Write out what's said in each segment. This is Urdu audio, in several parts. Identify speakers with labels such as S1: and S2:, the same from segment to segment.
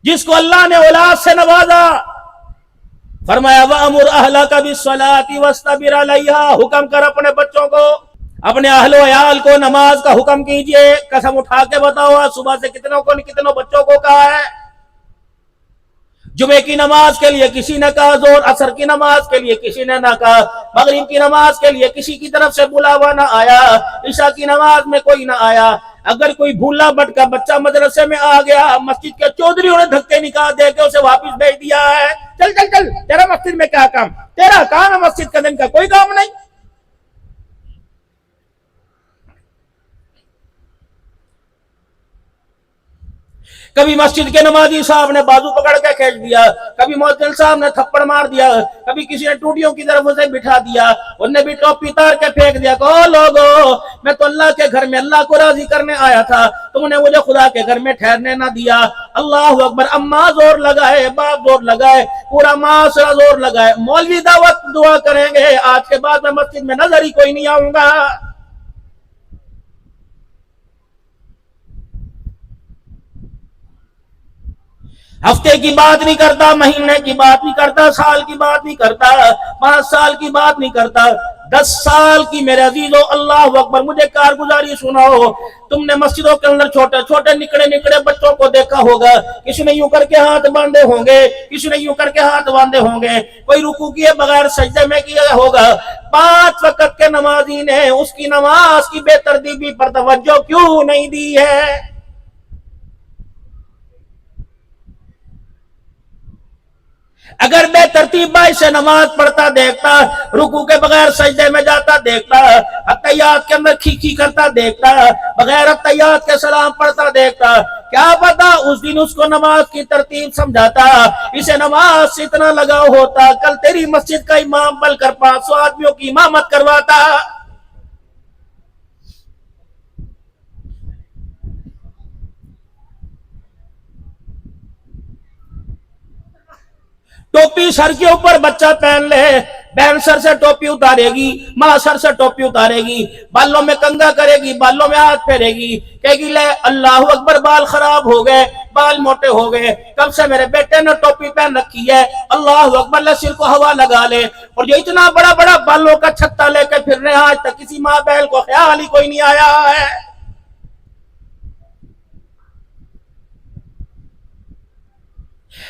S1: جس کو اللہ نے اولاد سے نوازا، فرمایا وَأَمُرْ أَهْلَكَ بِالصَّلَاةِ وَاسْتَبِرْ عَلَيْهَا، حکم کر اپنے بچوں کو، اپنے اہل و عیال کو نماز کا حکم کیجئے۔ قسم اٹھا کے بتاؤ صبح سے کتنوں بچوں کو کہا ہے؟ جمعے کی نماز کے لیے کسی نے کہا زور، عصر کی نماز کے لیے کسی نے نہ کہا، مغرب کی نماز کے لیے کسی کی طرف سے بلاوا نہ آیا، عشاء کی نماز میں کوئی نہ آیا۔ اگر کوئی بھولا بھٹکا بچہ مدرسے میں آ گیا، مسجد کے چودھریوں نے دھکے نکال دے کے اسے واپس بھیج دیا ہے، چل چل چل، تیرا مسجد میں کیا کام؟ تیرا کام ہے مسجد کا، دن کا کوئی کام نہیں۔ کبھی مسجد کے نمازی صاحب نے بازو پکڑ کے کھینچ دیا، کبھی مؤذن صاحب نے تھپڑ مار دیا، کبھی کسی نے ٹوٹیوں کی طرف اسے بٹھا دیا، انہوں نے بھی ٹوپی اتار کے پھینک دیا کہ او لوگو، میں تو اللہ کے گھر میں اللہ کو راضی کرنے آیا تھا، تم نے مجھے خدا کے گھر میں ٹھہرنے نہ دیا۔ اللہ اکبر، اماں زور لگائے، باپ زور لگائے، پورا معاشرہ زور لگائے، مولوی دعوت دعا کریں گے آج کے بعد میں مسجد میں نظر ہی کوئی نہیں آؤں گا۔ ہفتے کی بات نہیں کرتا، مہینے کی بات نہیں کرتا، سال کی بات نہیں کرتا، 5 سال کی بات نہیں کرتا، 10 سال کی میرے عزیزو، اللہ اکبر، مجھے کارگزاری سناؤ۔ تم نے مسجدوں کے اندر چھوٹے چھوٹے نکڑے بچوں کو دیکھا ہوگا، کسی نے یوں کر کے ہاتھ باندھے ہوں گے، کسی نے یوں کر کے ہاتھ باندھے ہوں گے، کوئی رکوع کیے بغیر سجدے میں کیا ہوگا۔ 5 وقت کے نمازی نے اس کی نماز کی بے ترتیبی پر توجہ کیوں نہیں دی ہے؟ اگر بے ترتیب سے نماز پڑھتا دیکھتا، رکوع کے بغیر سجدے میں جاتا دیکھتا، اتحیات کے اندر کھی کرتا دیکھتا، بغیر اتحیات کے سلام پڑھتا دیکھتا، کیا پتا اس دن اس کو نماز کی ترتیب سمجھاتا، اسے نماز سے اتنا لگاؤ ہوتا، کل تیری مسجد کا امام بن کر 500 آدمیوں کی امامت کرواتا۔ ٹوپی سر کے اوپر بچہ پہن لے، بہن سر سے ٹوپی اتارے گی، ماں سر سے ٹوپی اتارے گی، بالوں میں کنگا کرے گی، بالوں میں ہاتھ پھیرے گی، کہے گی لے اللہ اکبر، بال خراب ہو گئے، بال موٹے ہو گئے، کب سے میرے بیٹے نے ٹوپی پہن رکھی ہے، اللہ اکبر، لے سر کو ہوا لگا لے۔ اور جو اتنا بڑا بڑا بالوں کا چھتا لے کے پھر رہے ہیں، آج تک کسی ماں بہن کو خیال ہی کوئی نہیں آیا ہے۔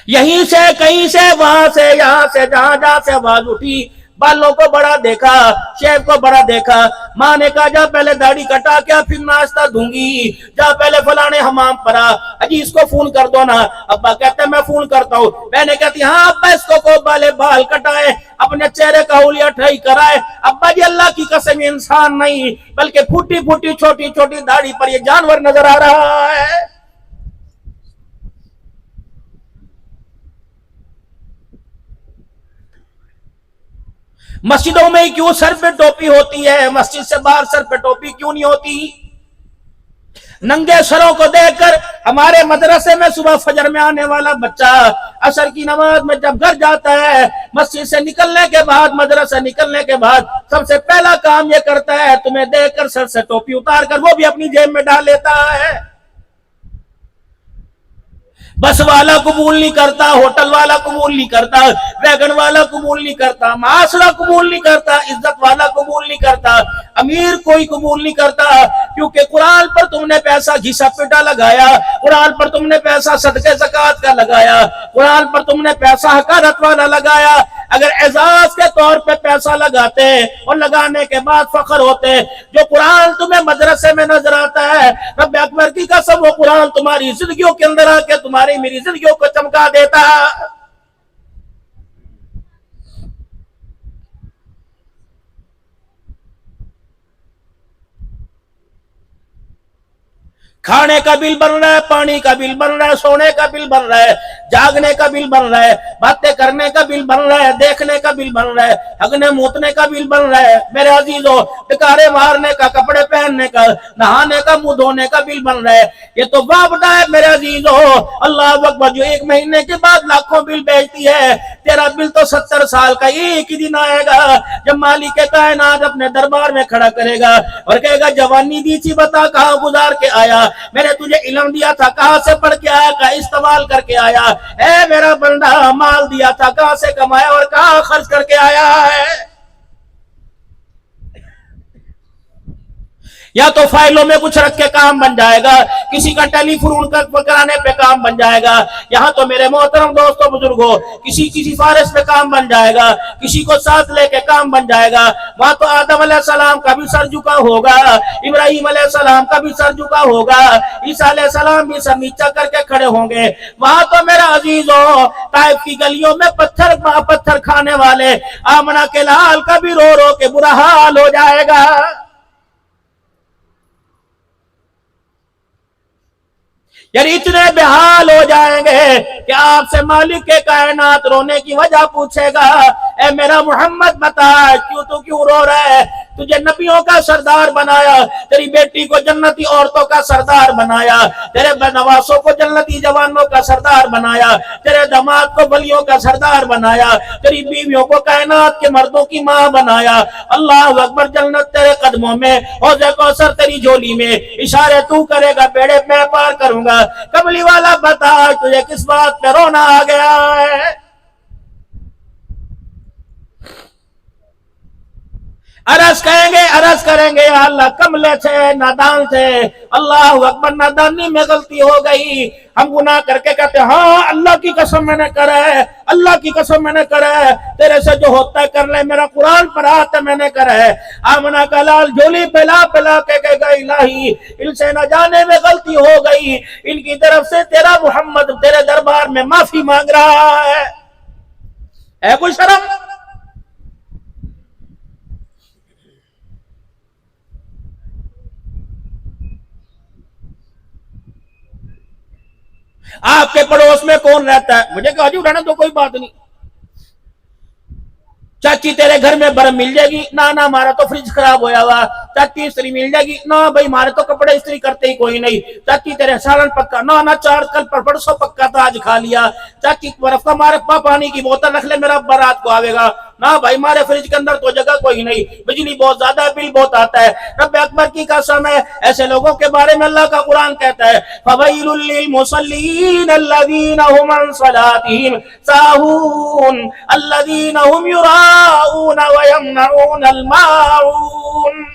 S1: یہیں سے کہیں سے وہاں سے یہاں سے جہاں سے آواز اٹھی، بالوں کو بڑا دیکھا، شیب کو بڑا دیکھا، ماں نے کہا جا پہلے داڑھی کٹا کے پھر ناشتہ دوں گی، جا پہلے فلانے حمام پڑا، اجی اس کو فون کر دو نا۔ ابا کہتے ہیں میں فون کرتا ہوں، بہنیں کہتی ہاں ابا اس کو بال کٹائے، اپنے چہرے کا حلیہ ٹھائی کرائے۔ ابا جی اللہ کی قسم انسان نہیں بلکہ پھوٹی پھوٹی چھوٹی چھوٹی داڑھی پر یہ جانور نظر آ رہا ہے۔ مسجدوں میں کیوں سر پہ ٹوپی ہوتی ہے، مسجد سے باہر سر پہ ٹوپی کیوں نہیں ہوتی؟ ننگے سروں کو دیکھ کر ہمارے مدرسے میں صبح فجر میں آنے والا بچہ عصر کی نماز میں جب گھر جاتا ہے، مسجد سے نکلنے کے بعد، مدرسے نکلنے کے بعد سب سے پہلا کام یہ کرتا ہے، تمہیں دیکھ کر سر سے ٹوپی اتار کر وہ بھی اپنی جیب میں ڈال لیتا ہے۔ بس والا قبول نہیں کرتا، ہوٹل والا قبول نہیں کرتا، ویگن والا قبول نہیں کرتا، معاشرہ قبول نہیں کرتا، عزت والا قبول نہیں کرتا، امیر کوئی قبول نہیں کرتا، کیونکہ قرآن پر تم نے پیسہ گھسا پٹا لگایا، قرآن پر تم نے پیسہ صدقے زکوٰۃ کا لگایا، قرآن پر تم نے پیسہ حقارت والا لگایا۔ اگر اعزاز کے طور پہ پیسہ لگاتے اور لگانے کے بعد فخر ہوتے، جو قرآن تمہیں مدرسے میں نظر آتا ہے، رب اکبر کی قسم وہ قرآن تمہاری زندگیوں کے اندر آ کے تمہاری میری زندگیوں کو چمکا دیتا۔ کھانے کا بل بن رہا ہے، پانی کا بل بن رہا ہے، سونے کا بل بن رہا ہے، جاگنے کا بل بن رہا ہے، باتیں کرنے کا بل بن رہا ہے، دیکھنے کا بل بن رہا ہے، ہگنے موتنے کا بل بن رہا ہے، میرے عزیزو ٹکارے مارنے کا، کپڑے پہننے کا، نہانے کا، منہ دھونے کا بل بن رہا ہے۔ یہ تو وابدہ ہے میرے عزیزو، اللہ اکبر، جو 1 مہینے کے بعد لاکھوں بل بھیجتی ہے، تیرا بل تو 70 سال کا ایک ہی دن آئے گا جب مالک کائنات اپنے دربار میں کھڑا کرے گا اور کہے گا جوانی دی تھی بتا کہاں گزار کے آیا، میں نے تجھے علم دیا تھا کہاں سے پڑھ کے آیا، کہاں استعمال کر کے آیا، اے میرا بندہ مال دیا تھا کہاں سے کمایا اور کہاں خرچ کر کے آیا ہے؟ یا تو فائلوں میں کچھ رکھ کے کام بن جائے گا، کسی کا ٹیلی فون کرانے پہ کام بن جائے گا، یہاں تو میرے محترم دوستوں بزرگوں کسی سفارش پہ کام بن جائے گا، کسی کو ساتھ لے کے کام بن جائے گا۔ وہاں تو آدم علیہ السلام کا بھی سر جھکا ہوگا، ابراہیم علیہ السلام کا بھی سر جھکا ہوگا، عیسیٰ علیہ السلام بھی سر نیچا کر کے کھڑے ہوں گے۔ وہاں تو میرا عزیزوں طائف کی گلیوں میں پتھر کھانے والے آمنہ کے لال کا بھی رو رو کے برا حال ہو جائے گا۔ یعنی اتنے بحال ہو جائیں گے کہ آپ سے مالک کے کائنات رونے کی وجہ پوچھے گا، اے میرا محمد بتا کیوں رو رہا ہے؟ تجھے نبیوں کا سردار بنایا، تیری بیٹی کو جنتی عورتوں کا سردار بنایا، تیرے نواسوں کو جنتی جوانوں کا سردار بنایا، تیرے داماد کو ولیوں کا سردار بنایا، تیری بیویوں کو کائنات کے مردوں کی ماں بنایا۔ اللہ اکبر، جنت تیرے قدموں میں، حوض کوثر تیری جھولی میں، اشارے تو کرے گا بیڑے میں پار کروں گا۔ کملی والا بتا تجھے کس بات پہ رونا آ گیا ہے؟ عرض کریں گے یا اللہ کملے تھے، نادان تھے، اللہ اکبر نادانی میں غلطی ہو گئی، ہم گناہ کر کے کہتے ہیں ہاں اللہ کی قسم میں نے کرا ہے، اللہ کی قسم میں نے کرا ہے، تیرے سے جو ہوتا ہے کر لے، میرا قرآن پڑھا ہے میں نے کرا ہے۔ آمنہ کا لال جھولی پلا کے کہے گا الہی ان سے نہ جانے میں غلطی ہو گئی، ان کی طرف سے تیرا محمد تیرے دربار میں معافی مانگ رہا ہے۔ ہے کوئی شرم؟ آپ کے پڑوس میں کون رہتا ہے؟ مجھے کہا جی رہنا تو کوئی بات نہیں، چاچی تیرے گھر میں برم مل جائے گی، نا ہمارا تو فریج خراب ہویا ہوا، چاچی استری مل جائے گی، نا بھائی ہمارے تو کپڑے استری کرتے ہی کوئی نہیں، چاچی تیرے سالن پکا، نا چار کل پرسوں پکا تھا آج کھا لیا، چاچی برف کا ہمارے پانی کی بوتل رکھ لے میرا ابا رات کو آوے گا، نا بھائی ہمارے فریج کے اندر تو جگہ کوئی نہیں، بجلی بہت زیادہ ہے، بل بہت آتا ہے۔ رب اکبر کی قسم ہے ایسے لوگوں کے بارے میں اللہ کا قرآن کہتا ہے فَوَيْلٌ لِّلْمُصَلِّينَ الَّذِينَ هُمْ عَنْ صَلَاتِهِمْ سَاهُونَ الَّذِينَ هُمْ يُرَاءُونَ وَيَمْنَعُونَ الْمَاعُونَ۔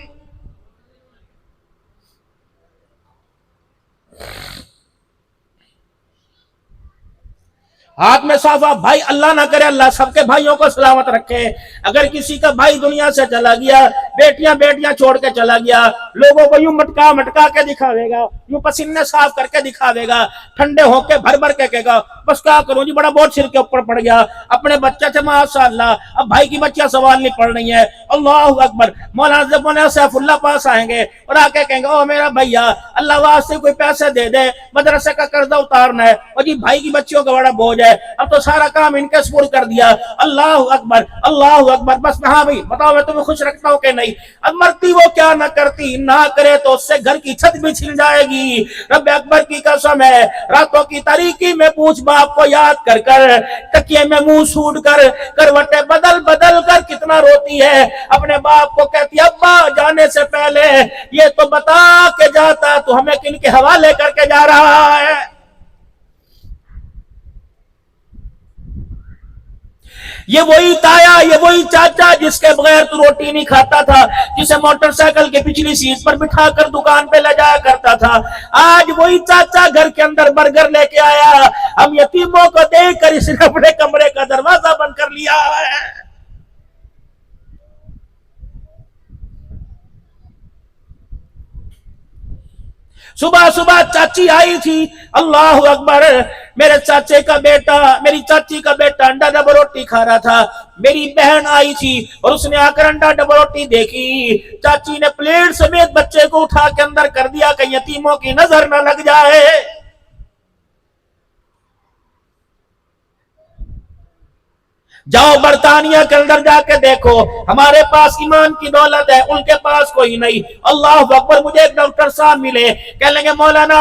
S1: ہاتھ میں صافہ، بھائی اللہ نہ کرے اللہ سب کے بھائیوں کو سلامت رکھے۔ اگر کسی کا بھائی دنیا سے چلا گیا، بیٹیاں چھوڑ کے چلا گیا، لوگوں کو یوں مٹکا کے دکھاوے گا، یوں پسینے صاف کر کے دکھاوے گا، ٹھنڈے ہو کے بھر کے کہے گا بس کیا کروں جی بڑا بہت سر کے اوپر پڑ گیا، اپنے بچہ سے ماشاءاللہ اب بھائی کی بچیاں سوال نہیں پڑھ رہی ہیں۔ اللہ اکبر، مولانا سیف اللہ پاس آئیں گے اور آ کے کہیں گے او میرا بھیا اللہ واسطے کوئی پیسے دے دے، مدرسے کا قرضہ اتارنا ہے، اور جی بھائی کی بچیوں کا بڑا بوجھ ہے، اب تو سارا کام ان کے سپرد کر دیا۔ اللہ اکبر، بس ہاں بھائی بتاؤ میں تمہیں خوش رکھتا ہوں کہ نہیں؟ اب مرتی وہ کیا نہ کرتی، نہ کرے تو اس سے گھر کی چھت بھی چھن جائے گی۔ رب اکبر کی قسم ہے راتوں کی تاریکی میں پوچھ باپ کو یاد کر تکیے میں منہ سوڑ کر کروٹیں بدل کر کتنا روتی ہے، اپنے باپ کو کہتی ابا جانے سے پہلے یہ تو بتا کے جاتا تو ہمیں کن کے حوالے کر کے جا رہا ہے۔ یہ وہی تایا، یہ وہی چاچا جس کے بغیر تو روٹی نہیں کھاتا تھا، جسے موٹر سائیکل کے پچھلی سیٹ پر بٹھا کر دکان پہ لے جایا کرتا تھا، آج وہی چاچا گھر کے اندر برگر لے کے آیا، ہم یتیموں کو دیکھ کر اس نے اپنے کمرے کا دروازہ بند کر لیا ہے۔ صبح چاچی آئی تھی، اللہ اکبر، میرے چاچے کا بیٹا، میری چاچی کا بیٹا انڈا ڈبل روٹی کھا رہا تھا، میری بہن آئی تھی اور اس نے آ کر انڈا ڈبل روٹی دیکھی، چاچی نے پلیٹ سمیت بچے کو اٹھا کے اندر کر دیا کہ یتیموں کی نظر نہ لگ جائے۔ جاؤ برطانیہ کے اندر جا کے دیکھو، ہمارے پاس ایمان کی دولت ہے، ان کے پاس کوئی نہیں۔ اللہ اکبر، مجھے ایک ڈاکٹر صاحب ملے، کہنے لگے مولانا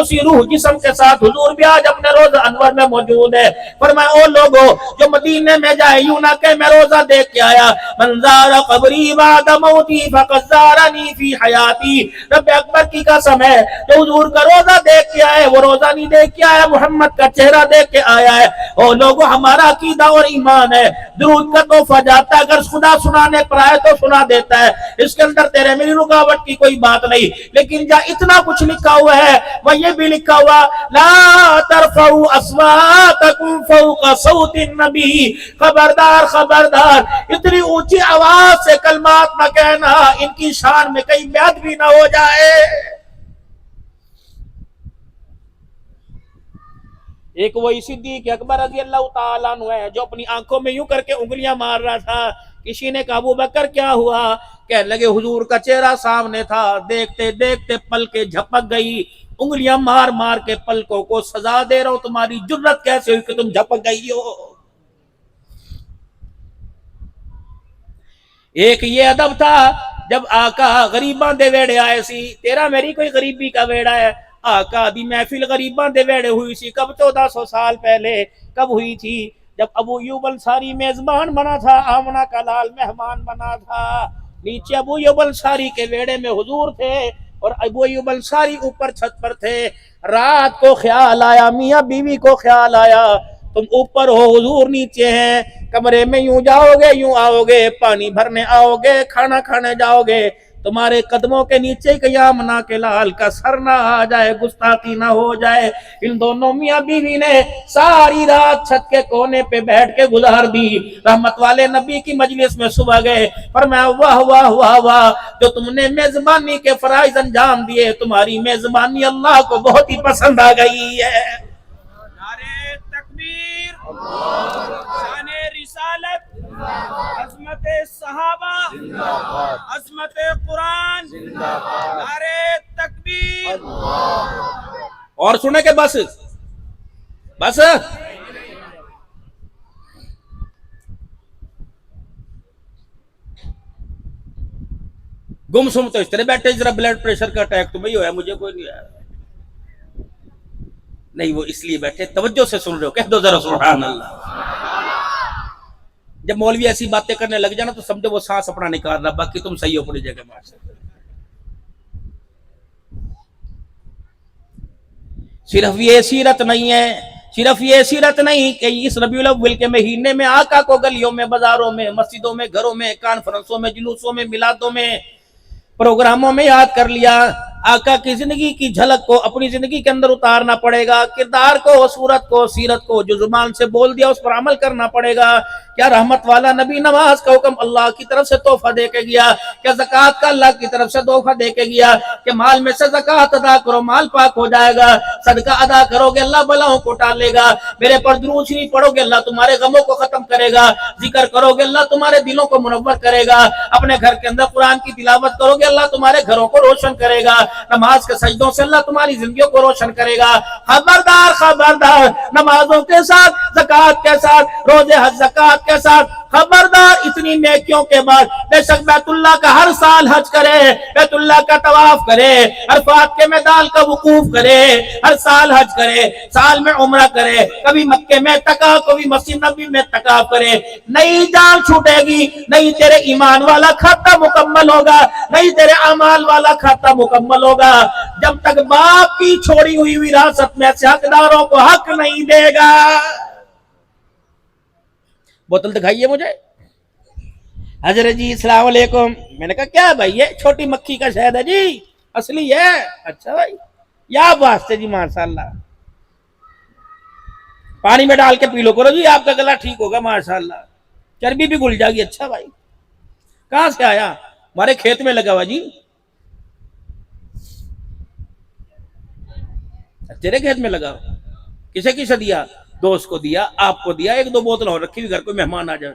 S1: اسی روح جسم کے ساتھ حضور بھی آج اپنے روزہ انور میں موجود ہے۔ فرمایا او لوگو جو مدینے میں جائے یوں نہ کہ میں روزہ دیکھ کے آیا، من زار قبری بعد موتی فقد زارنی فی حیاتی، رب اکبر کی قسم ہے جو حضور کا روزہ دیکھ کے آئے وہ روزہ نہیں دیکھ کے آیا، محمد کا چہرہ دیکھ کے آیا ہے۔ او لوگو ہمارا عقیدہ اور ایمان ہے، درود کا تحفہ جاتا ہے، اگر خدا سنانے پر آئے تو سنا دیتا ہے، اس کے اندر تیرے میری رکاوٹ کی کوئی بات نہیں، لیکن جہاں اتنا کچھ لکھا ہوا ہے وہ یہ بھی لکھا ہوا لا ترفعوا اصواتکم فوق صوت النبی، خبردار خبردار اتنی اونچی آواز سے کلمات نہ کہنا ان کی شان میں کہیں بیعت بھی نہ ہو جائے۔ ایک وہی صدیق اکبر رضی اللہ تعالیٰ عنہ ہے جو اپنی آنکھوں میں یوں کر کے انگلیاں مار رہا تھا، کسی نے کہا ابو بکر کیا ہوا؟ کہنے لگے حضور کا چہرہ سامنے تھا، دیکھتے دیکھتے پلکیں جھپک گئی، انگلیاں مار مار کے پلکوں کو سزا دے رہا ہوں، تمہاری جرت کیسے ہوئی کہ تم جھپک گئی ہو؟ ایک یہ ادب تھا جب آقا غریباں دے ویڑے آئے سی، تیرا میری کوئی غریبی کا ویڑا ہے، آقا دی محفل غریباں دے ویڑے ہوئی سی، کب 1400 سال پہلے کب ہوئی تھی؟ جب ابو ایوب انصاری میزبان بنا تھا، آمنہ کا لال مہمان بنا تھا، نیچے ابو ایوب انصاری کے ویڑے میں حضور تھے اور ابو ایوب انصاری اوپر چھت پر تھے۔ رات کو خیال آیا، میاں بیوی کو خیال آیا، تم اوپر ہو حضور نیچے ہیں، کمرے میں یوں جاؤ گے یوں آؤ گے، پانی بھرنے آؤ گے، کھانا کھانے جاؤ گے، تمہارے قدموں کے نیچے قیامنا کے لال کا سر نہ آ جائے، گستاخی نہ ہو جائے۔ ان دونوں میاں بیوی نے ساری رات چھت کے کونے پہ بیٹھ کے گزار دی۔ رحمت والے نبی کی مجلس میں صبح گئے، فرمایا واہ واہ واہ واہ، جو تم نے میزبانی کے فرائض انجام دیے، تمہاری میزبانی اللہ کو بہت ہی پسند آ گئی ہے۔ نعرہ تکبیر، شان رسالت، عظمت صحابہ، عظمت قرآن، نعرہ تکبیر۔ اور سنے کہ بس گم سم تو اس طرح بیٹھے ذرا بلڈ پریشر کا اٹیک تمہیں ہی ہوا ہے، مجھے کوئی نہیں آیا نہیں، وہ اس لیے بیٹھے توجہ سے سن رہے ہو، کہہ دو ذرا سبحان اللہ۔ جب مولوی ایسی باتیں کرنے لگ جانا تو سمجھو وہ سانس اپنا نکال رہا، باقی تم صحیح ہو اپنی جگہ۔ صرف یہ سیرت نہیں ہے، صرف یہ سیرت نہیں کہ اس ربیع الاول کے مہینے میں آقا کو گلیوں میں، بازاروں میں، مسجدوں میں، گھروں میں، کانفرنسوں میں، جلوسوں میں، میلادوں میں، پروگراموں میں یاد کر لیا، آقا کی زندگی کی جھلک کو اپنی زندگی کے اندر اتارنا پڑے گا، کردار کو، صورت کو، سیرت کو جو زبان سے بول دیا اس پر عمل کرنا پڑے گا۔ کیا رحمت والا نبی نماز کا حکم اللہ کی طرف سے تحفہ دے کے گیا، کیا زکوٰۃ کا اللہ کی طرف سے تحفہ دے کے گیا کہ مال میں سے زکوٰۃ ادا کرو مال پاک ہو جائے گا، صدقہ ادا کرو گے اللہ بلاؤں کو ٹالے گا، میرے پر درود شریف پڑھو گے اللہ تمہارے غموں کو ختم کرے گا، ذکر کرو گے اللہ تمہارے دلوں کو منور کرے گا، اپنے گھر کے اندر قرآن کی تلاوت کرو گے اللہ تمہارے گھروں کو روشن کرے گا، نماز کے سجدوں سے اللہ تمہاری زندگیوں کو روشن کرے گا۔ خبردار خبردار، نمازوں کے ساتھ، زکوٰۃ کے ساتھ، روزے حج زکوٰۃ کے ساتھ، خبردار اتنی نیکیوں کے بعد بے شک بیت اللہ کا ہر سال حج کرے، بیت اللہ کا طواف کرے، عرفات کے میدان کا وقوف کرے، ہر سال حج کرے، سال میں عمرہ کرے، کبھی مکے میں اعتکاف، کبھی مسجد نبی میں اعتکاف کرے، نہیں جان چھوٹے گی، نہیں تیرے ایمان والا کھاتا مکمل ہوگا، نہیں تیرے اعمال والا کھاتا مکمل ہوگا، جب تک باپ کی چھوڑی ہوئی وراثت میں سے حقداروں کو حق نہیں دے گا۔ بوتل دکھائیے مجھے۔ حضرت جی السلام علیکم۔ میں نے کہا کیا بھائی یہ چھوٹی مکھی کا شہد ہے جی، اصلی ہے؟ اچھا بھائی یا واسطے جی، ماشاءاللہ، پانی میں ڈال کے پی لو کرو جی، آپ کا گلا ٹھیک ہوگا ماشاءاللہ، چربی بھی گل جائے گی۔ اچھا بھائی کہاں سے آیا؟ ہمارے کھیت میں لگا ہوا جی۔ تیرے کھیت میں لگا؟ کسے کسے دیا؟ دوست کو دیا، آپ کو دیا، ایک دو بوتل اور رکھی ہوئی گھر کوئی مہمان آ جائے۔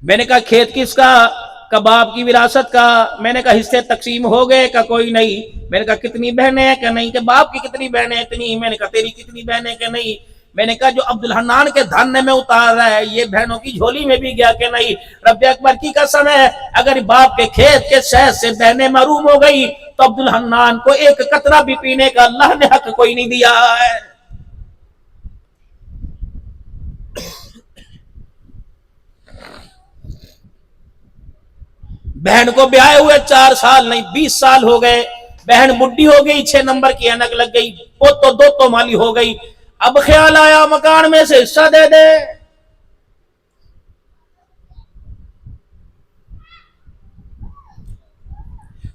S1: میں نے کہا کھیت کس کا؟ کباب کی وراثت کا۔ میں نے کہا حصے تقسیم ہو گئے کا کوئی نہیں؟ میں نے کہا کتنی بہنیں ہیں کہ نہیں؟ کہ باپ کی کتنی بہنیں اتنی؟ میں نے کہا تیری کتنی بہنیں کہ نہیں؟ میں نے کہا جو عبد الحنان کے دھانے میں اتار رہا ہے یہ بہنوں کی جھولی میں بھی گیا کہ نہیں؟ رب اکبر کی قسم ہے اگر باپ کے کھیت کے شہد سے بہنیں محروم ہو گئی تو عبد الحنان کو ایک قطرہ بھی پینے کا اللہ نے حق کوئی نہیں دیا ہے۔ بہن کو بیاہے ہوئے 4 سال نہیں 20 سال ہو گئے، بہن بڈھی ہو گئی، 6 نمبر کی اینک لگ گئی، پوتو دوتو مالی ہو گئی، اب خیال آیا مکان میں سے حصہ دے دے۔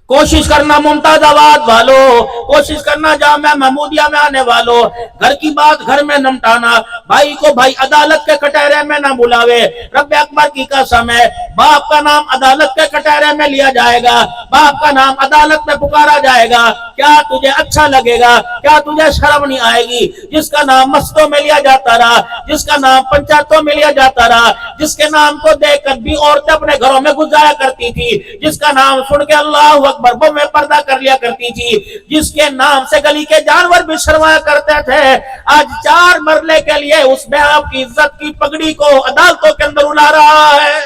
S1: کوشش کرنا ممتاز آباد والو، کوشش کرنا جامعہ محمودیہ میں آنے والو، گھر کی بات گھر میں نمٹانا، بھائی کو بھائی عدالت کے کٹہرے میں نہ بلاوے۔ رب اکبر کی قسم ہے، باپ کا نام عدالت کے کٹہرے میں لیا جائے گا، باپ کا نام عدالت میں پکارا جائے گا، کیا تجھے اچھا لگے گا؟ کیا تجھے شرم نہیں آئے گی؟ جس کا نام مسجدوں میں لیا جاتا رہا، جس کا نام پنچایتوں میں لیا جاتا رہا، جس کے نام کو دیکھ کر بھی عورتیں اپنے گھروں میں گزارا کرتی تھی، جس کا نام سن کے اللہ اکبر وہ میں پردہ کر لیا کرتی تھی، جس کے نام سے گلی کے جانور بھی شرمایا کرتے تھے، آج 4 مرلے کے لیے اس بے آپ کی عزت کی پگڑی کو عدالتوں کے اندر اڑا رہا ہے۔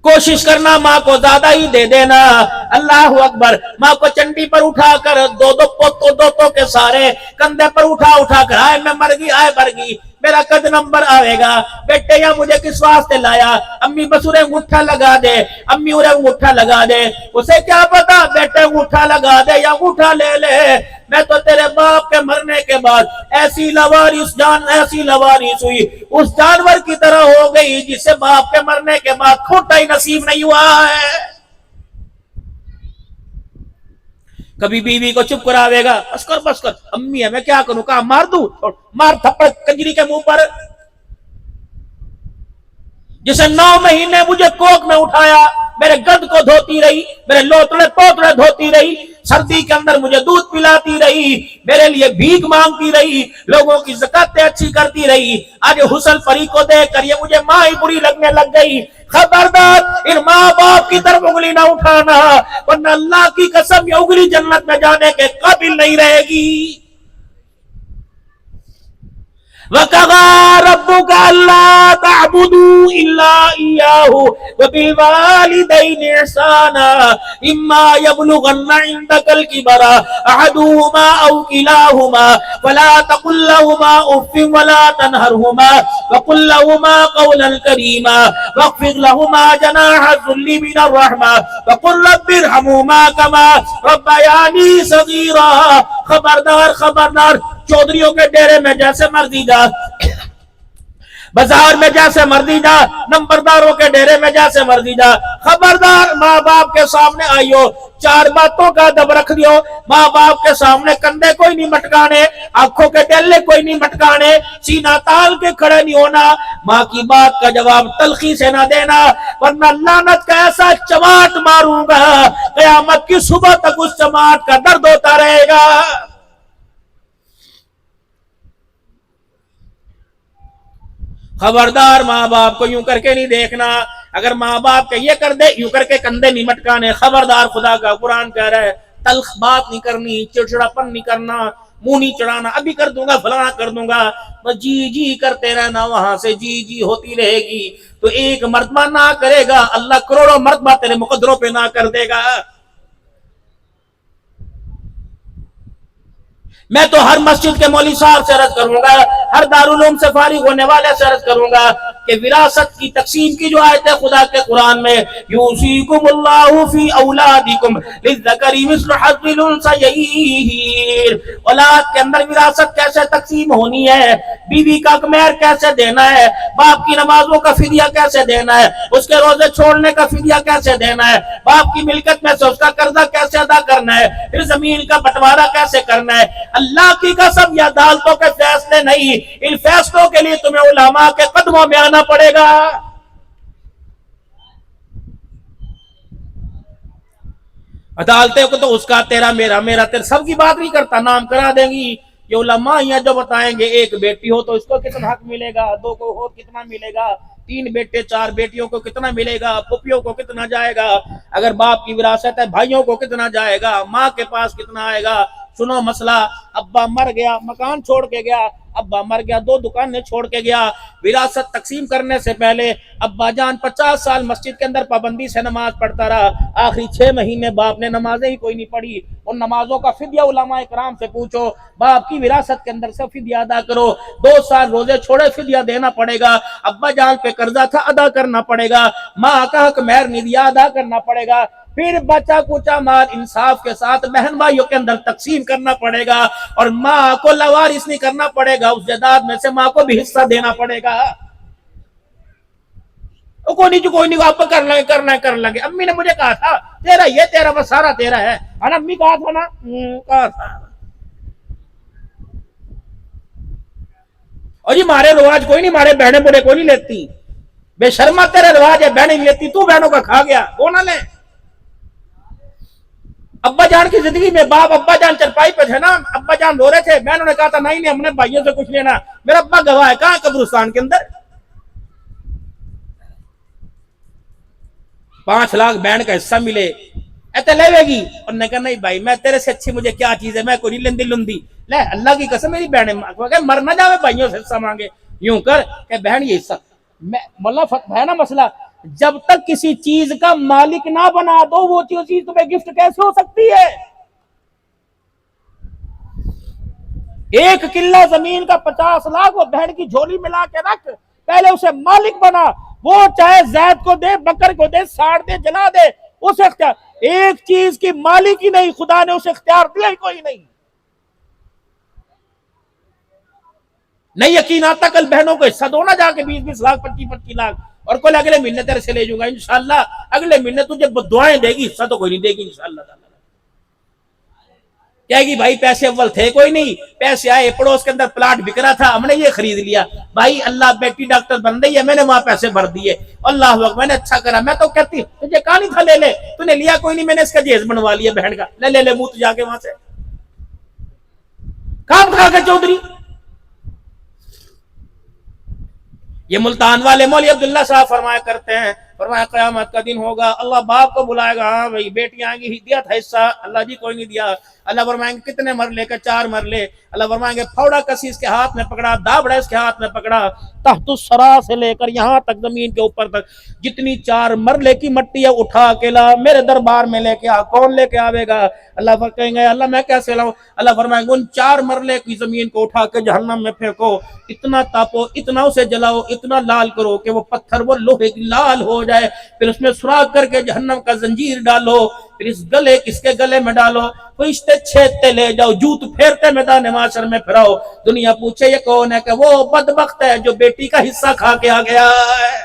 S1: کوشش کرنا ماں کو زیادہ ہی دے دینا، اللہ اکبر، ماں کو چنڈی پر اٹھا کر دو پوتوں دوتوں کے سارے کندھے پر اٹھا کر آئے میں مر گئی، آئے مر گئی، میرا قد نمبر آئے گا، بیٹے یا مجھے کس واسطے لایا؟ امی بس انہیں انگوٹھا لگا دے، امی انہیں انگوٹھا لگا دے، اسے کیا پتا بیٹے انگوٹھا لگا دے یا انگوٹھا لے لے، میں تو تیرے باپ کے مرنے کے بعد ایسی لوارث ہوئی اس جانور کی طرح ہو گئی جسے باپ کے مرنے کے بعد کھوٹا ہی نصیب نہیں ہوا ہے۔ کبھی بیوی کو چپ کراوے گا، بس کر امی ہے میں کیا کروں، کہا مار دوں، مار تھپڑ کنجری کے منہ پر۔ جسے 9 مہینے مجھے کوک میں اٹھایا، میرے گد کو دھوتی رہی، میرے لوتڑے پوتڑے دھوتی رہی، سردی کے اندر مجھے دودھ پلاتی رہی، میرے لیے بھیک مانگتی رہی، لوگوں کی زکاتیں اچھی کرتی رہی، آج حسن پری کو دیکھ کر یہ مجھے ماں ہی بری لگنے لگ گئی۔ خبردار ان ماں باپ کی طرف انگلی نہ اٹھانا، ورنہ اللہ کی قسم یہ انگلی جنت میں جانے کے قابل نہیں رہے گی۔ وَقَضَىٰ رَبُّكَ أَلَّا تَعْبُدُوا إِلَّا إِيَّاهُ وَبِالْوَالِدَيْنِ إِحْسَانًا إِمَّا يَبْلُغَنَّ عِندَكَ الْكِبَرَ أَحَدُهُمَا أَوْ كِلَاهُمَا فَلَا تَقُل لَّهُمَا أُفٍّ وَلَا تَنْهَرْهُمَا وَقُل لَّهُمَا قَوْلًا كَرِيمًا وَاخْفِضْ لَهُمَا جَنَاحَ الذُّلِّ مِنَ الرَّحْمَةِ وَقُل رَّبِّ ارْحَمْهُمَا كَمَا رَبَّيَانِي صَغِيرًا۔ خبردار چودھریوں کے ڈیرے میں جیسے مرضی جا، بازار میں جیسے مرضی جا، نمبرداروں کے ڈیرے میں جیسے مرضی جا، خبردار ماں باپ کے سامنے آئیو، 4 باتوں کا ادب رکھ دیو، ماں باپ کے سامنے کندھے کوئی نہیں مٹکانے، آنکھوں کے ڈیلے کوئی نہیں مٹکانے، سینہ تال کے کھڑے نہیں ہونا، ماں کی بات کا جواب تلخی سے نہ دینا، ورنہ لعنت کا ایسا چماٹ ماروں گا قیامت کی صبح تک اس چماٹ کا درد ہوتا رہے گا۔ خبردار ماں باپ کو یوں کر کے نہیں دیکھنا، اگر ماں باپ کے یہ کر دے یوں کر کے کندھے نہیں مٹکانے، خبردار خدا کا قرآن کہہ رہا ہے تلخ بات نہیں کرنی، چڑچڑاپن نہیں کرنا، منہ نہیں چڑھانا، ابھی کر دوں گا فلانا کر دوں گا، بس جی کرتے رہنا، وہاں سے جی ہوتی رہے گی، تو ایک مرتبہ نہ کرے گا اللہ کروڑوں مرتبہ تیرے مقدروں پہ نہ کر دے گا۔ میں تو ہر مسجد کے مولوی صاحب سے عرض کروں گا، ہر دارالعلوم سے فارغ ہونے والے سے عرض کروں گا کہ وراثت کی تقسیم کی جو آیت ہے خدا کے قرآن میں، یوصیکم اللہ فی اولادکم للذکر مثل حظ الانثیین، اولاد کے اندر وراثت کیسے تقسیم ہونی ہے، بیوی کا مہر کیسے دینا ہے، باپ کی نمازوں کا فدیہ کیسے دینا ہے، اس کے روزے چھوڑنے کا فدیہ کیسے دینا ہے، باپ کی ملکت میں سے اس کا قرضہ کیسے ادا کرنا ہے، پھر زمین کا بٹوارہ کیسے کرنا ہے۔ اللہ کی قسم یہ عدالتوں کے فیصلے نہیں، ان فیصلوں کے لیے تمہیں علماء کے قدموں میں آنا پڑے گا۔ عدالتیں کو تو اس کا تیرا میرا تیرا سب کی بات نہیں کرتا، نام کرا دیں گی، یہ علماء ہیں جو بتائیں گے ایک بیٹی ہو تو اس کو کتنا حق ملے گا، 2 کو ہو کتنا ملے گا، 3 بیٹے 4 بیٹیوں کو کتنا ملے گا، پھوپھیوں کو کتنا جائے گا، اگر باپ کی وراثت ہے بھائیوں کو کتنا جائے گا، ماں کے پاس کتنا آئے گا۔ سنو مسئلہ، ابا مر گیا، مکان چھوڑ کے گیا، ابا مر گیا، 2 دکانیں چھوڑ کے گیا، وراثت تقسیم کرنے سے پہلے ابا جان 50 سال مسجد کے اندر پابندی سے نماز پڑھتا رہا، آخری 6 مہینے باپ نے نمازیں ہی کوئی نہیں پڑھی، ان نمازوں کا فدیہ علماء کرام سے پوچھو، باپ کی وراثت کے اندر سے فدیہ ادا کرو، 2 سال روزے چھوڑے فدیہ دینا پڑے گا، ابا جان پہ قرضہ تھا ادا کرنا پڑے گا، ماں کا حق مہر نہیں دیا ادا کرنا پڑے گا، پھر بچا کچا مال انصاف کے ساتھ بہن بھائیوں کے اندر تقسیم کرنا پڑے گا، اور ماں کو لوارث نہیں کرنا پڑے گا، اس جائیداد میں سے ماں کو بھی حصہ دینا پڑے گا۔ کوئی نہیں آپ کر لیں گے، امی نے مجھے کہا تھا تیرا یہ تیرا بس سارا تیرا ہے، امی کہا تھا نا، کہا تھا۔ اور یہ مارے رواج کوئی نہیں، مارے بہنیں بڑے کوئی نہیں لیتی، بے شرما تیرا رواج ہے، بہنیں نہیں لیتی، تو بہنوں کا کھا گیا، وہ نہ لیں۔ ابا جان کی زندگی میں باپ ابا جان چرپائی پہ تھے نا، ابا جان رو رہے تھے، بہنوں نے کہا تھا نہیں ہم نے بھائیوں سے کچھ لینا، میرا ابا گواہ ہے، کہاں قبرستان کے اندر۔ 5 لاکھ بہن کا حصہ ملے، ایتے لے گی، اور نے کہا نہیں بھائی میں تیرے سے اچھی مجھے کیا چیز ہے، میں کوئی نہیں لندی لے، اللہ کی قسم میری بہنیں مر نہ جاوے بھائیوں سے حصہ مانگے، یوں کر کہ بہن یہ حصہ مطلب ہے نا مسئلہ، جب تک کسی چیز کا مالک نہ بنا دو وہ چیز تمہیں گفٹ کیسے ہو سکتی ہے؟ 1 کلہ زمین کا 50 لاکھ وہ بہن کی جھولی میں لا کے رکھ، پہلے اسے مالک بنا، وہ چاہے زید کو دے، بکر کو دے، ساڑ دے، جلا دے، اسے اختیار، ایک چیز کی مالک ہی نہیں، خدا نے اسے اختیار دیا ہی کوئی نہیں۔ نہیں یقین آتا کل بہنوں کو حصہ دو نا جا کے 20 لاکھ 25 لاکھ، اور کوئی اگلے مہینے تیرے سے لے جاؤں گا انشاءاللہ، اگلے مہینے تجھے دعائیں دے گی، حصہ تو کوئی نہیں دے گی انشاءاللہ تعالی۔ کہے گی بھائی پیسے اول تھے کوئی نہیں، پیسے آئے، پڑوس کے اندر پلاٹ بک رہا تھا ہم نے یہ خرید لیا، بھائی اللہ بیٹی ڈاکٹر بن رہی ہے میں نے وہاں پیسے بھر دیے، اللہ اکبر میں نے اچھا کرا، میں تو کہتی تجھے کہا نہیں تھا لے لے، تو نے لیا کوئی نہیں، میں نے اس کا جہیز بنوا لیا بہن کا، لے منہ تو جا کے وہاں سے کام کھا کے چودھری۔ یہ ملتان والے مولوی عبداللہ صاحب فرمایا کرتے ہیں، فرمایا قیامت کا دن ہوگا، اللہ باپ کو بلائے گا، ہاں بھائی بیٹیاں آئیں گی، دیا تھا حصہ، اللہ جی کوئی نہیں دیا، اللہ فرمائیں گے کتنے مرلے کا؟ 4 مرلے، اللہ فرمائیں گے پھوڑا کسی اس کے ہاتھ میں پکڑا، دابڑا اس کے ہاتھ میں پکڑا، تحت الثری سے لے کر یہاں تک زمین کے اوپر تک جتنی 4 مرلے کی مٹی ہے اٹھا کے لا میرے دربار میں لے کے آ، کون لے کے آوے گا؟ اللہ کہیں گے اللہ میں کیسے لاؤں؟ اللہ فرمائیں گے ان 4 مرلے کی زمین کو اٹھا کے جہنم میں پھینکو، اتنا تاپو، اتنا اسے جلاؤ، اتنا لال کرو کہ وہ پتھر وہ لوہے کی لال ہو جائے، پھر اس میں سوراخ کر کے جہنم کا زنجیر ڈالو، پھر اس کے گلے میں ڈالو، فرشتے چھیدتے لے جاؤ، جوت پھیرتے میدان معاشر میں پھراؤ، دنیا پوچھے یہ کون ہے؟ کہ وہ بدبخت ہے جو بیٹی کا حصہ کھا کے آ گیا ہے۔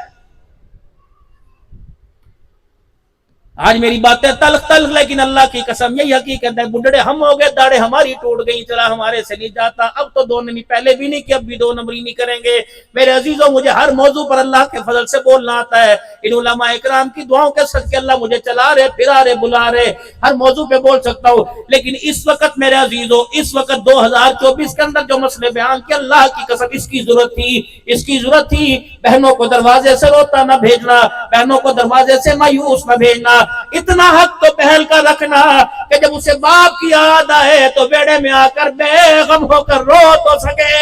S1: آج میری باتیں تلخ لیکن اللہ کی قسم یہی حقیقت ہے، بڈھڑے ہم ہو گئے، داڑھیں ہماری ٹوٹ گئی، چلا ہمارے سے نہیں جاتا، اب تو 2 نہیں، پہلے بھی نہیں کہ اب بھی 2 نمبری نہیں کریں گے۔ میرے عزیزوں مجھے ہر موضوع پر اللہ کے فضل سے بولنا آتا ہے، ان علماء اکرام کی دعاؤں کے صدقے اللہ مجھے چلا رہے، پھرا رہے، بلا رہے، ہر موضوع پہ بول سکتا ہوں، لیکن اس وقت میرے عزیزوں، اس وقت 2024 کے اندر جو مسئلے بیان کیا، اللہ کی قسم اس کی ضرورت تھی، بہنوں کو دروازے سے روتا نہ بھیجنا، بہنوں کو دروازے سے مایوس نہ بھیجنا، اتنا حق تو بہن کا رکھنا کہ جب اسے باپ کی یاد آئے تو بیڑے میں آ کر بے غم ہو کر رو تو سکے۔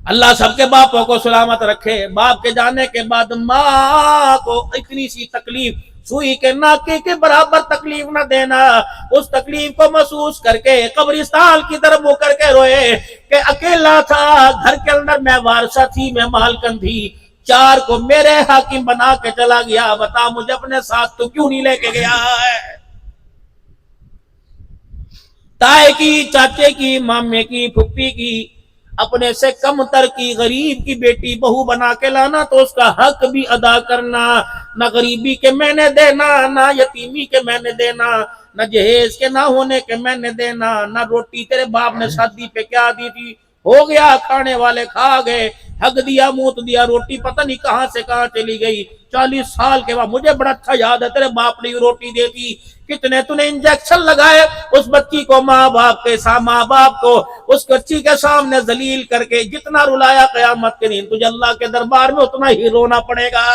S1: اللہ سب کے باپوں کو سلامت رکھے۔ باپ کے جانے کے بعد ماں کو اتنی سی تکلیف، سوئی کے ناکے کے برابر تکلیف نہ دینا، اس تکلیف کو محسوس کر کے قبرستان کی طرف منہ کر کے روئے کہ اکیلا تھا، گھر کے اندر میں وارثہ تھی، میں مالکن تھی، 4 کو میرے حاکم بنا کے چلا گیا، بتا مجھے اپنے ساتھ تو کیوں نہیں لے کے گیا ہے؟ تائے کی، چاچے کی، مامے کی، پھپھی کی، اپنے سے کم تر کی غریب کی بیٹی بہو بنا کے لانا تو اس کا حق بھی ادا کرنا، نہ غریبی کے میں نے دینا، نہ یتیمی کے میں نے دینا، نہ جہیز کے نہ ہونے کے میں نے دینا، نہ روٹی تیرے باپ نے شادی پہ کیا دی تھی، ہو گیا کھانے والے کھا گئے، حق دیا موت دیا، روٹی پتہ نہیں کہاں سے کہاں چلی گئی، 40 سال کے بعد مجھے بڑا اچھا یاد ہے تیرے باپ نے روٹی دیتی، کتنے تو نے انجیکشن لگائے اس بچی کو، ماں باپ کو اس بچی کے سامنے ذلیل کر کے جتنا رلایا قیامت کے دن تجھے اللہ کے دربار میں اتنا ہی رونا پڑے گا۔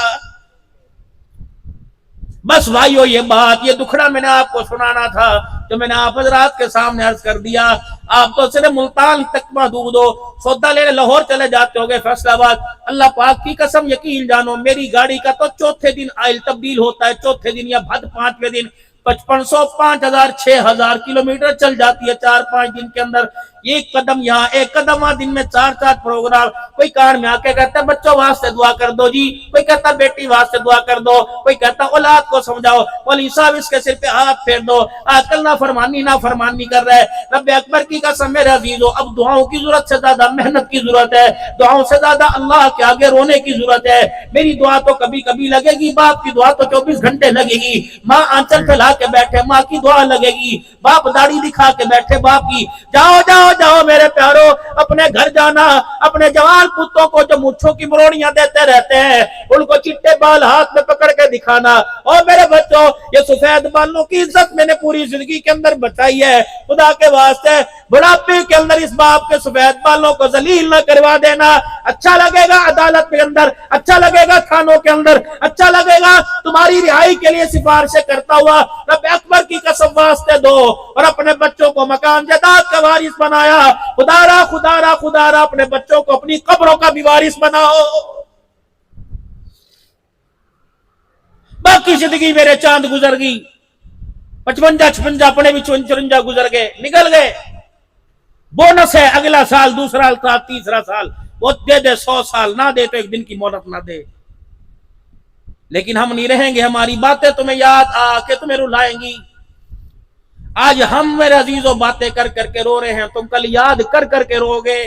S1: بس بھائیو یہ بات، یہ دکھڑا میں نے آپ کو سنانا تھا۔ جو میں نے آپ حضرات کے سامنے عرض کر دیا، آپ تو صرف ملتان تک محدود ہو، سودا لینے لاہور چلے جاتے ہوگے، فیصل آباد، اللہ پاک کی قسم یقین جانو میری گاڑی کا تو چوتھے دن آئل تبدیل ہوتا ہے، چوتھے دن یا بھد 5ویں دن 5500 5000 6000 کلومیٹر چل جاتی ہے 4-5 دن کے اندر۔ ایک قدم یہاں ایک قدم وہاں، دن میں 4 پروگرام۔ کوئی کار میں آ کے کہتا ہے بچوں واسطے دعا کر دو جی، کوئی کہتا بیٹی واسطے دعا کر دو، کوئی کہتا اولاد کو سمجھاؤ، ولی صاحب اس کے سر پہ ہاتھ پھیر دو، آج کل نافرمانی کر رہے۔ رب اکبر کی قسم میرے عزیزو، اب دعاؤں کی ضرورت سے زیادہ محنت کی ضرورت ہے، دعاؤں سے زیادہ اللہ کے آگے رونے کی ضرورت ہے۔ میری دعا تو کبھی کبھی لگے گی، باپ کی دعا تو 24 گھنٹے لگے گی، ماں آنچل پھیلا کے بیٹھے ماں کی دعا لگے گی، باپ داڑھی دکھا کے بیٹھے باپ کی۔ جاؤ جاؤ جاؤ میرے پیارو، اپنے گھر جانا، اپنے جوان پتوں کو جو مچھوں کی مروڑیاں دیتے رہتے ہیں ان کو چٹے بال ہاتھ میں پکڑ کے دکھانا۔ اور میرے بچوں، یہ سفید بالوں کی عزت میں نے پوری زندگی کے اندر بچائی ہے، خدا کے واسطے بڑھاپے کے اندر اس باپ کے سفید بالوں کو ذلیل نہ کروا دینا۔ اچھا لگے گا عدالت کے اندر، اچھا لگے گا تھانوں کے اندر، اچھا لگے گا تمہاری رہائی کے لیے سفارشیں کرتا ہوا، رب اکبر کی قسم واسطے دو۔ اور اپنے بچوں کو مکان جائیداد کا وارث بنایا، خدا را اپنے بچوں کو اپنی قبروں کا بھی وارث بناؤ۔ باقی زندگی میرے چاند گزر گئی، 55-56 اپنے بھی 54 گزر گئے، نکل گئے۔ بونس ہے اگلا سال، دوسرا سال، تیسرا سال، وہ دے دے 100 سال، نہ دے تو ایک دن کی مہلت نہ دے۔ لیکن ہم نہیں رہیں گے، ہماری باتیں تمہیں یاد آ کے تمہیں رلائیں گی۔ آج ہم میرے عزیزوں باتیں کر کر کے رو رہے ہیں، تم کل یاد کر کر کے رو گے۔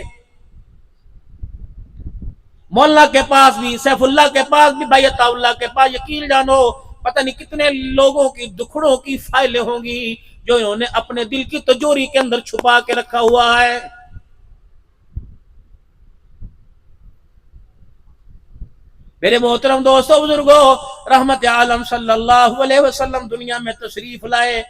S1: مولانا کے پاس بھی، سیف اللہ کے پاس بھی، بھائی عطا اللہ کے پاس، یقین جانو پتہ نہیں کتنے لوگوں کی دکھڑوں کی فائلیں ہوں گی جو انہوں نے اپنے دل کی تجوری کے اندر چھپا کے رکھا ہوا ہے۔ میرے محترم دوستو بزرگوں، رحمت عالم صلی اللہ علیہ وسلم دنیا میں تشریف لائے،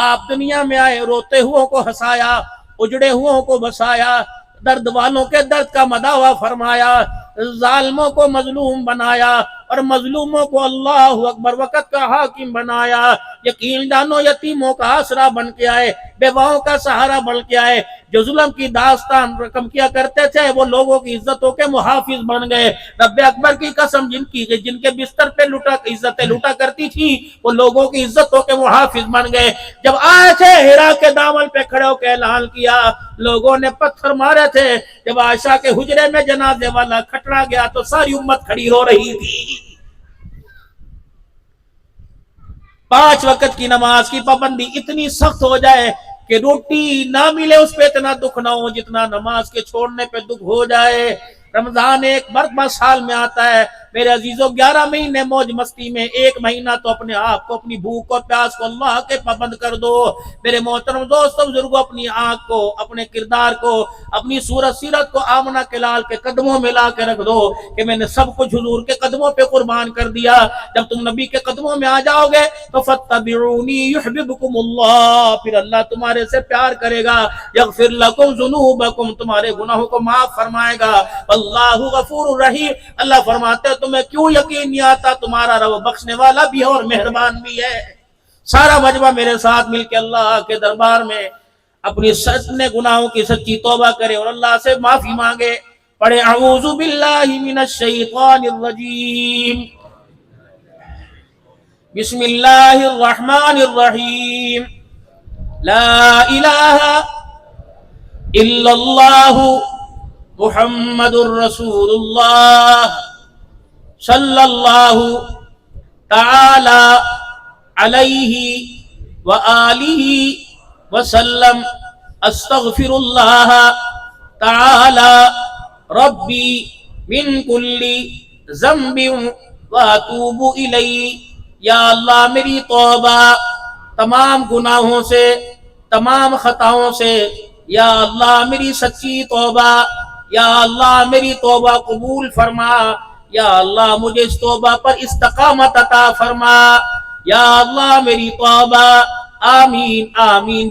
S1: آپ دنیا میں آئے، روتے ہوں کو ہنسایا، اجڑے ہوں کو بسایا، درد والوں کے درد کا مداوا فرمایا، ظالموں کو مظلوم بنایا اور مظلوموں کو اللہ اکبر وقت کا حاکم بنایا۔ یقین جانو یتیموں کا آسرا بن کے آئے، بیواؤں کا سہارا بن کے آئے، جو ظلم کی داستان رقم کیا کرتے تھے وہ لوگوں کی عزتوں کے محافظ بن گئے۔ رب اکبر کی قسم جن کے بستر پہ عزتیں لوٹا کرتی تھی وہ لوگوں کی عزتوں کے محافظ بن گئے۔ جب آئے تھے ہرا کے دامن پہ کھڑے ہو کے اعلان کیا، لوگوں نے پتھر مارے تھے۔ جب عائشہ کے حجرے میں جنازے والا کھٹڑا گیا تو ساری امت کھڑی رو رہی تھی۔ 5 وقت کی نماز کی پابندی اتنی سخت ہو جائے کہ روٹی نہ ملے اس پہ اتنا دکھ نہ ہو جتنا نماز کے چھوڑنے پہ دکھ ہو جائے۔ رمضان ایک مرتبہ سال میں آتا ہے میرے عزیزوں، 11 مہینے موج مستی میں 1 مہینہ تو اپنے آپ کو، اپنی بھوک اور پیاس کو اللہ کے پابند کر دو۔ میرے محترم دوستوں بزرگوں، اپنی آنکھ کو، اپنے کردار کو، اپنی صورت سیرت کو آمنہ کے لال کے قدموں میں لا کے رکھ دو کہ میں نے سب کچھ حضور کے قدموں پہ قربان کر دیا۔ جب تم نبی کے قدموں میں آ جاؤ گے تو فَاتَّبِعُونِي يُحْبِبْكُمُ اللَّهُ، پھر اللہ تمہارے سے پیار کرے گا، یغفر لکم ذنوبکم، تمہارے گناہوں کو معاف فرمائے گا، اللہ غفور الرحیم، اللہ فرماتے ہیں تمہیں کیوں یقین نہیں آتا، تمہارا رب بخشنے والا بھی ہے اور مہربان بھی ہے۔ سارا مجمع میرے ساتھ مل کے اللہ کے دربار میں اپنی سچنے گناہوں کی سچی توبہ کرے اور اللہ سے معافی مانگے۔ پڑھے اعوذ باللہ من الشیطان الرجیم، بسم اللہ الرحمن الرحیم، لا الہ الا اللہ محمد الرسول اللہ صلی اللہ تعالی علیہ وآلہ وسلم، استغفر اللہ تعالی ربی من کل ذنب واتوب الیہ۔ یا اللہ میری توبہ تمام گناہوں سے، تمام خطاؤں سے، یا اللہ میری سچی توبہ، یا اللہ میری توبہ قبول فرما، یا اللہ مجھے اس توبہ پر استقامت عطا فرما، یا اللہ میری توبہ، آمین آمین۔